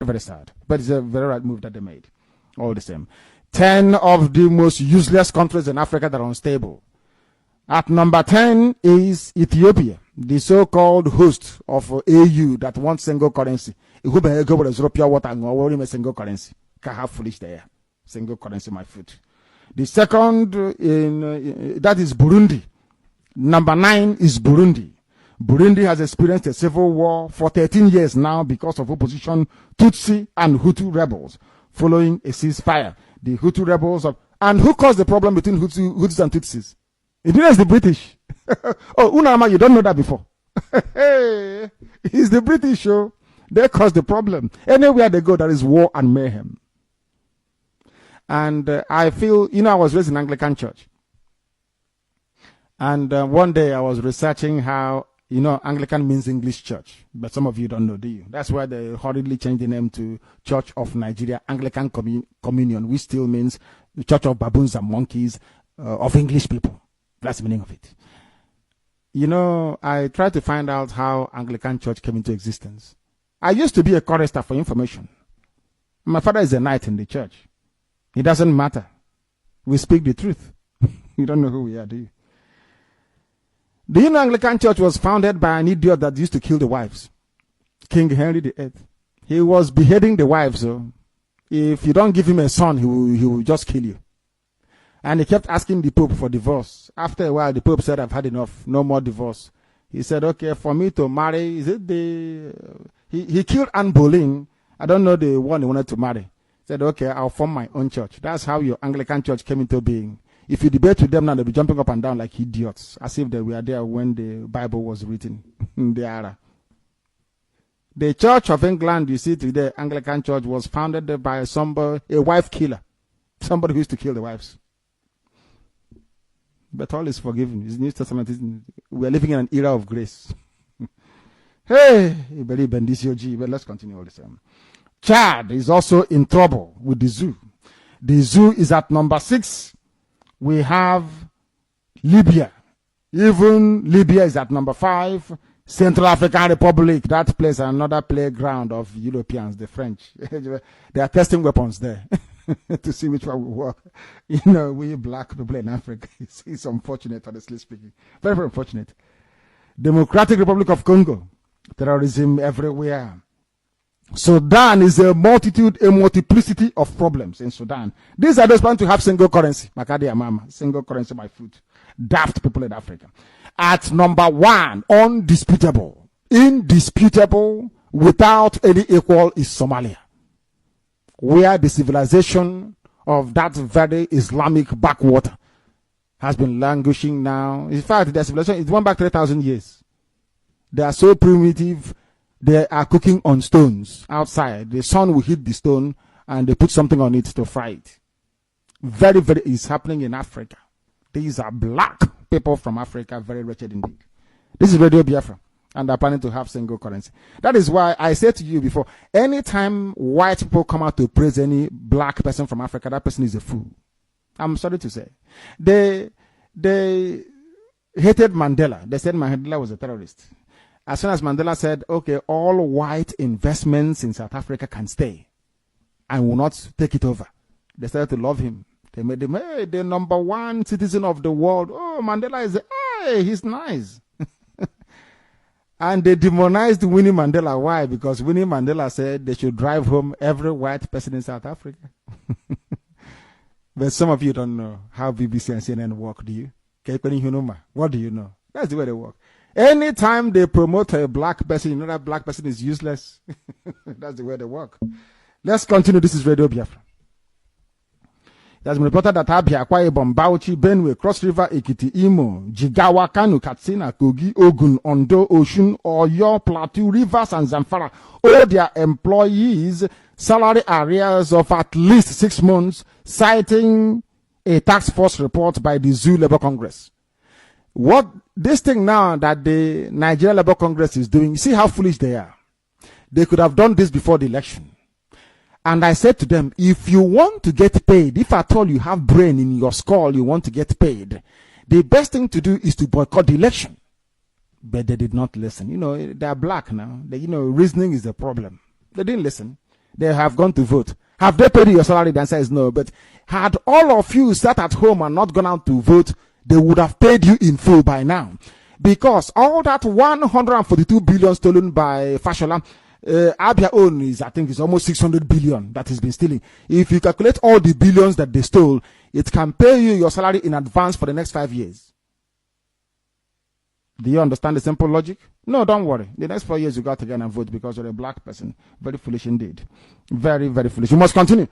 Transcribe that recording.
Very sad. But it's a very right move that they made. All the same. 10 of the most useless countries in Africa that are unstable. At number 10 is Ethiopia, the so-called host of AU that wants single currency. Who better go with a pure water and worry about single currency? How foolish they are. Single currency, my foot. The second that is Burundi. Number 9 is Burundi. Burundi has experienced a civil war for 13 years now because of opposition Tutsi and Hutu rebels following a ceasefire. The Hutu rebels and who caused the problem between Hutus and Tutsis? It is the British. Oh, Unama, you don't know that before. Hey, it's the British, oh. They caused the problem. Anywhere they go, there is war and mayhem. And I feel, I was raised in Anglican church. And one day I was researching how, Anglican means English church. But some of you don't know, do you? That's why they hurriedly changed the name to Church of Nigeria Anglican Communion, which still means the Church of Baboons and Monkeys of English people. That's the meaning of it. I tried to find out how Anglican church came into existence. I used to be a chorister for information. My father is a knight in the church. It doesn't matter. We speak the truth. You don't know who we are, do you? Do you know Anglican church was founded by an idiot that used to kill the wives? King Henry VIII. He was beheading the wives. So if you don't give him a son, he will just kill you. And he kept asking the Pope for divorce. After a while, the Pope said, I've had enough. No more divorce. He said, okay, for me to marry, is it he killed Anne Boleyn. I don't know the one he wanted to marry. He said, okay, I'll form my own church. That's how your Anglican church came into being. If you debate with them now, they'll be jumping up and down like idiots, as if they were there when the Bible was written. The Church of England, you see today, Anglican church, was founded by a wife killer. Somebody who used to kill the wives. But all is forgiven. His New Testament we are living in an era of grace. Hey, but let's continue all the same. Chad is also in trouble with the zoo. The zoo is at number 6. We have Libya. Even Libya is at number 5. Central African Republic, that place, another playground of Europeans, the French. They are testing weapons there to see which one will work. We black people in Africa, it's unfortunate, honestly speaking. Very, very unfortunate. Democratic Republic of Congo, terrorism everywhere. Sudan is a multiplicity of problems in Sudan. These are those plans to have single currency. Makadi Amama, single currency by foot. Daft people in Africa. At number 1, indisputable, without any equal, is Somalia, where the civilization of that very Islamic backwater has been languishing now. In fact, their civilization is one back 3,000 years. They are so primitive. They are cooking on stones outside. The sun will hit the stone and they put something on it to fry it. Very, very is happening in Africa. These are black people from Africa, very wretched indeed. This is Radio Biafra, and they're planning to have single currency. That is why I said to you before, anytime white people come out to praise any black person from Africa, that person is a fool. I'm sorry to say. They hated Mandela. They said Mandela was a terrorist. As soon as Mandela said, okay, all white investments in South Africa can stay and will not take it over, they started to love him. They made him, hey, the number 1 citizen of the world. Oh, Mandela is, hey, he's nice. And they demonized Winnie Mandela. Why? Because Winnie Mandela said they should drive home every white person in South Africa. But some of you don't know how BBC and CNN work, do you? What do you know? That's the way they work. Anytime they promote a black person, you know that black person is useless. That's the way they work. Let's continue. This is Radio Biafra. It has been reported that Abia, Akwa Ibom, Bauchi, Benue, Cross River, Ekiti, Imo, Jigawa, Kano, Katsina, Kogi, Ogun, Ondo, Oshun, Oyo, Plateau, Rivers, and Zamfara, all their employees' salary arrears of at least 6 months, citing a task force report by the Zoo Labour Congress. What this thing now that the Nigeria Labour Congress is doing, you see how foolish they are. They could have done this before the election. And I said to them, if you want to get paid, if at all you have brain in your skull, you want to get paid, the best thing to do is to boycott the election. But they did not listen. They are black now. Reasoning is the problem. They didn't listen. they have gone to vote. Have they paid you your salary? The answer is no. But had all of you sat at home and not gone out to vote, they would have paid you in full by now. Because all that 142 billion stolen by Fashola, Abia own is, I think, is almost 600 billion that has been stealing. If you calculate all the billions that they stole, it can pay you your salary in advance for the next 5 years. Do you understand the simple logic? No, don't worry. The next 4 years you got to go and vote because you're a black person. Very foolish indeed. Very, very foolish. You must continue.